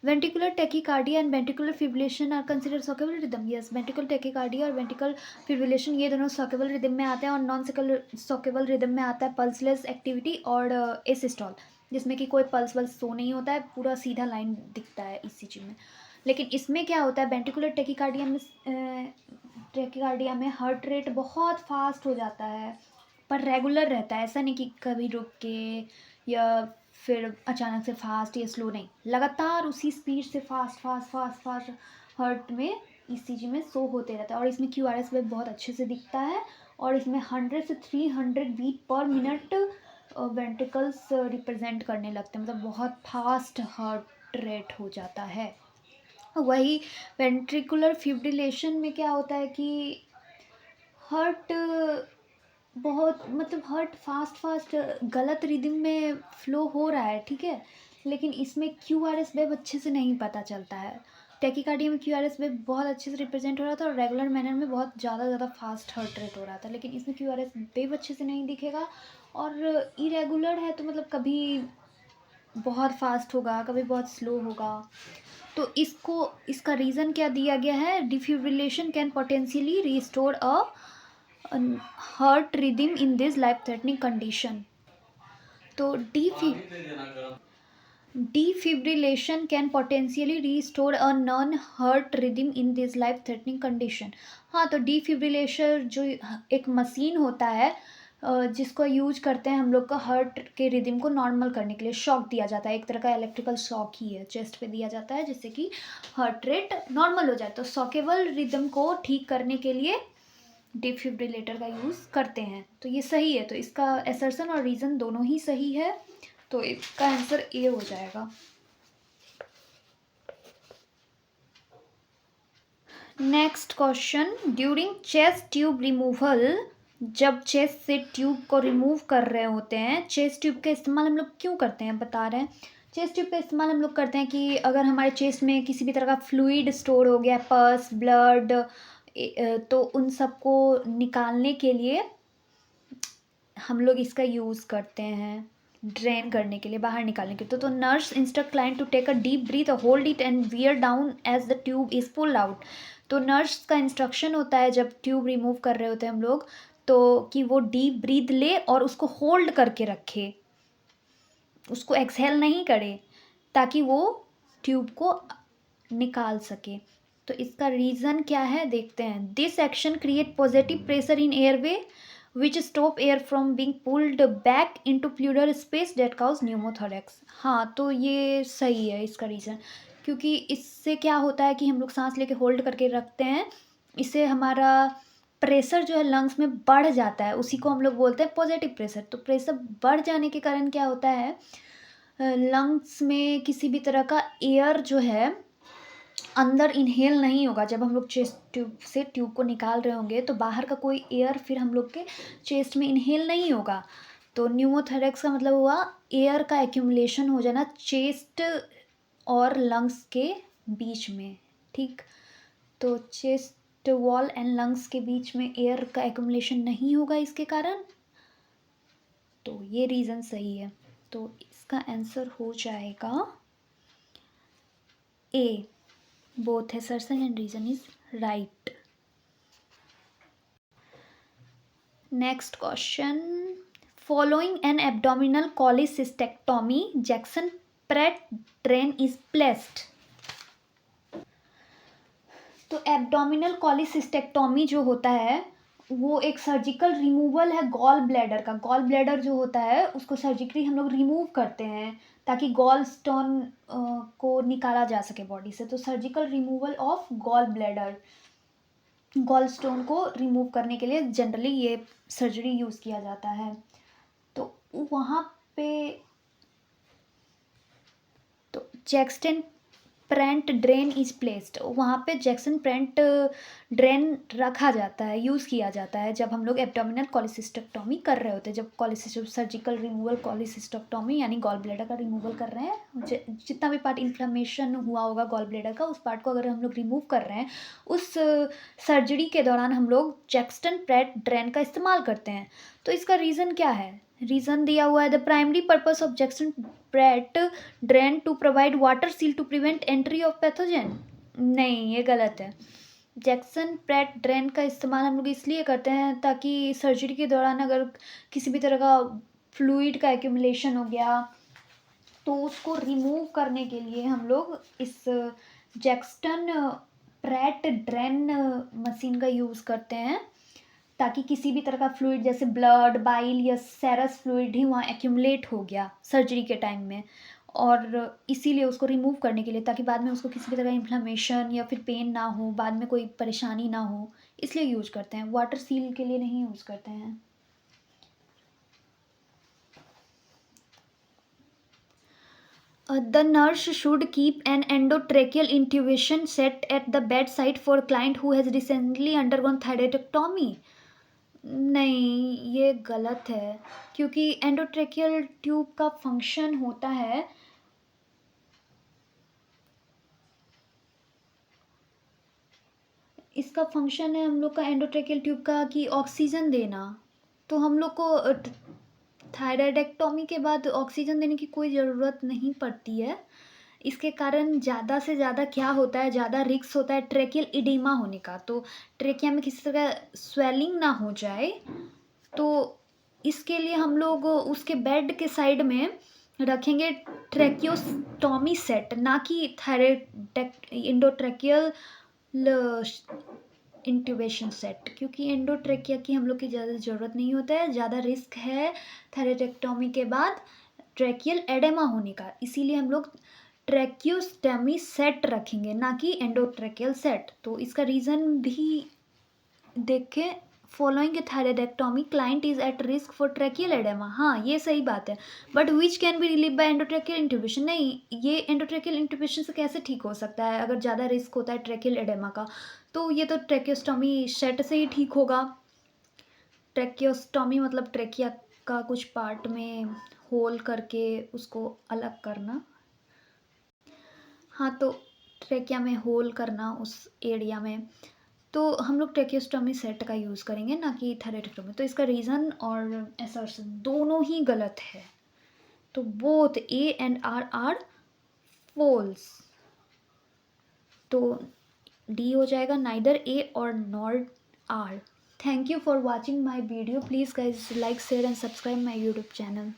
Ventricular tachycardia and ventricular fibrillation are consider shockable rhythm. Yes, ventricular tachycardia और ventricular fibrillation ये दोनों सॉकेबल rhythm में आते हैं, और नॉन सॉकेबल रिदम में आता है पल्सलेस एक्टिविटी और एसिस्टॉल, जिसमें कि कोई पल्स वल्स शो नहीं होता है, पूरा सीधा लाइन दिखता है ईसीजी में। लेकिन इसमें क्या होता है, वेंट्रिकुलर टेकिकार्डिया में हार्ट रेट बहुत फास्ट हो जाता है, पर रेगुलर रहता है, ऐसा नहीं कि कभी रुक के या फिर अचानक से फास्ट या स्लो, नहीं, लगातार उसी स्पीड से fast fast fast fast heart में ईसीजी में शो होते रहता है। और इसमें क्यूआरएस वेव बहुत अच्छे से दिखता है, और इसमें 100 से 300 बीट पर मिनट वेंट्रिकल्स रिप्रेजेंट करने लगते हैं, मतलब बहुत फास्ट हार्ट रेट हो जाता है। वही वेंट्रिकुलर फिब्रिलेशन में क्या होता है कि हार्ट बहुत, मतलब हार्ट फास्ट फास्ट गलत रिदम में फ्लो हो रहा है, ठीक है, लेकिन इसमें क्यूआरएस वेव अच्छे से नहीं पता चलता है। टेकिकार्डिया में क्यूआरएस वेव बहुत अच्छे से रिप्रेजेंट हो रहा था, और रेगुलर मैनर में बहुत ज़्यादा फास्ट हार्ट रेट हो रहा था, लेकिन इसमें क्यूआरएस वेव अच्छे से नहीं दिखेगा, और इरेगुलर है, तो मतलब कभी बहुत फास्ट होगा, कभी बहुत स्लो होगा। तो इसका रीज़न क्या दिया गया है, defibrillation can potentially restore a heart rhythm in this life threatening condition. तो defibrillation can potentially restore a non heart rhythm in this life threatening condition. हाँ, तो डिफिब्रिलेशन जो एक मशीन होता है जिसको यूज करते हैं हम लोग का हार्ट के रिदम को नॉर्मल करने के लिए, शॉक दिया जाता है, एक तरह का इलेक्ट्रिकल शॉक ही है, चेस्ट पे दिया जाता है, जिससे कि हार्ट रेट नॉर्मल हो जाए। तो शॉकेबल रिदम को ठीक करने के लिए डिफिब्रिलेटर का यूज़ करते हैं, तो ये सही है। तो इसका एसर्शन और रीज़न दोनों ही सही है, तो इसका आंसर ए हो जाएगा। Next question, during chest tube removal, जब चेस्ट से ट्यूब को रिमूव कर रहे होते हैं, चेस्ट ट्यूब का इस्तेमाल हम लोग क्यों करते हैं, बता रहे हैं। चेस्ट ट्यूब का इस्तेमाल हम लोग करते हैं कि अगर हमारे चेस्ट में किसी भी तरह का फ्लूइड स्टोर हो गया, पस, ब्लड, तो उन सबको निकालने के लिए हम लोग इसका यूज़ करते हैं, ड्रेन करने के लिए, बाहर निकालने के लिए। तो nurse instruct client to take a deep breath, hold it and bear down as the tube is pulled out. तो नर्स का इंस्ट्रक्शन होता है जब ट्यूब रिमूव कर रहे होते हैं हम लोग, तो कि वो डीप ब्रीथ ले और उसको होल्ड करके रखे, उसको एक्सहेल नहीं करे, ताकि वो ट्यूब को निकाल सके। तो इसका रीज़न क्या है देखते हैं। This action create positive pressure in airway which stop air from being pulled back into pleural space that cause pneumothorax. हाँ, तो ये सही है इसका रीज़न, क्योंकि इससे क्या होता है कि हम लोग सांस लेके होल्ड करके रखते हैं, इससे हमारा प्रेशर जो है लंग्स में बढ़ जाता है, उसी को हम लोग बोलते हैं पॉजिटिव प्रेशर। तो प्रेशर बढ़ जाने के कारण क्या होता है, लंग्स में किसी भी तरह का एयर जो है अंदर इनहेल नहीं होगा। जब हम लोग चेस्ट ट्यूब से ट्यूब को निकाल रहे होंगे, तो बाहर का कोई एयर फिर हम लोग के चेस्ट में इनहेल नहीं होगा। तो न्यूमोथोरेक्स का मतलब हुआ एयर का एक्यूमुलेशन हो जाना चेस्ट और लंग्स के बीच में, ठीक। तो चेस्ट वॉल एंड लंग्स के बीच में एयर का एक्यूमुलेशन नहीं होगा इसके कारण, तो ये रीज़न सही है। तो इसका आंसर हो जाएगा ए, both assertion and reason is right. Next question, following an abdominal cholecystectomy, Jackson Pratt drain is placed। तो एब्डोमिनल कॉलीसिस्टेक्टोमी जो होता है वो एक सर्जिकल रिमूवल है गॉल ब्लैडर का। गॉल ब्लैडर जो होता है उसको सर्जिकली हम लोग रिमूव करते हैं ताकि गॉल स्टोन को निकाला जा सके बॉडी से। तो surgical removal of gallbladder, gallstone को रिमूव करने के लिए जनरली ये सर्जरी यूज़ किया जाता है। तो वहाँ पे तो Jackson apparent drain is placed, वहाँ पे जैक्सन प्रेंट ड्रेन रखा जाता है, यूज़ किया जाता है जब हम लोग एब्डोमिनल कॉलीसिस्टेक्टोमी कर रहे होते हैं। जब सर्जिकल रिमूवल कॉलीसिस्टेक्टोमी यानी गॉल ब्लैडर का रिमूवल कर रहे हैं, जितना भी पार्ट इन्फ्लेमेशन हुआ होगा गॉल ब्लैडर का, उस पार्ट को अगर हम लोग रिमूव कर रहे हैं, उस सर्जरी के दौरान हम लोग जैक्सन प्रेंट ड्रेन का इस्तेमाल करते हैं। तो इसका रीज़न क्या है, रीज़न दिया हुआ है the primary purpose of Jackson Pratt drain to provide water seal to prevent entry of pathogen. नहीं, ये गलत है। जैक्सन प्रेट ड्रेन का इस्तेमाल हम लोग इसलिए करते हैं ताकि सर्जरी के दौरान अगर किसी भी तरह का फ्लूइड का एक्यूमुलेशन हो गया तो उसको रिमूव करने के लिए हम लोग इस जैक्सन प्रेट ड्रेन मशीन का यूज़ करते हैं ताकि किसी भी तरह का फ्लूइड जैसे ब्लड बाइल या सेरस फ्लूइड ही वहाँ एक्यूमुलेट हो गया सर्जरी के टाइम में, और इसीलिए उसको रिमूव करने के लिए ताकि बाद में उसको किसी भी तरह का इन्फ्लेमेशन या फिर पेन ना हो, बाद में कोई परेशानी ना हो, इसलिए यूज़ करते हैं। वाटर सील के लिए नहीं यूज़ करते हैं। The nurse should keep an endotracheal intubation set at the bedside for client who has recently undergone thyroidectomy। नहीं, ये गलत है क्योंकि एंडोट्रेकियल ट्यूब का फंक्शन होता है इसका फंक्शन है हम लोग का एंडोट्रेकियल ट्यूब का कि ऑक्सीजन देना। तो हम लोग को थायराइडेक्टोमी के बाद ऑक्सीजन देने की कोई ज़रूरत नहीं पड़ती है। इसके कारण ज़्यादा से ज़्यादा क्या होता है, ज़्यादा रिस्क होता है ट्रेकियल इडेमा होने का। तो ट्रेकिया में किसी तरह स्वेलिंग ना हो जाए, तो इसके लिए हम लोग उसके बेड के साइड में रखेंगे ट्रेकियोस्टॉमी सेट, ना कि एंडोट्रेकियल इंट्यूबेशन सेट, क्योंकि एंडोट्रेकिया की हम लोग की ज़्यादा ज़रूरत नहीं होता है। ज़्यादा रिस्क है थायरेक्टोमी के बाद ट्रेकियल एडेमा होने का, इसीलिए हम लोग ट्रेकियोस्टमी सेट रखेंगे ना कि एंडोट्रेकियल सेट। तो इसका रीज़न भी देखें, following a thyroidectomy client is at risk for tracheal oedema. हाँ, ये सही बात है, but which can be relieve by endotracheal intubation. नहीं, ये एंडोट्रेकियल इंट्यूबेशन से कैसे ठीक हो सकता है अगर ज़्यादा रिस्क होता है ट्रेकियल एडेमा का। तो ये तो ट्रेकियोस्टोमी सेट से ही ठीक होगा। ट्रेकियोस्टोमी मतलब ट्रेकिया का कुछ पार्ट में होल करके उसको अलग करना। हाँ, तो ट्रेकिया में होल करना उस एरिया में, तो हम लोग ट्रेकियोस्टोमी सेट का यूज़ करेंगे ना कि थायराइडेक्टोमी। तो इसका रीज़न और असर्शन दोनों ही गलत है, तो both A and R false. तो डी हो जाएगा, नाइदर ए और nor R. Thank you for watching my video. Please guys like share and subscribe my YouTube channel.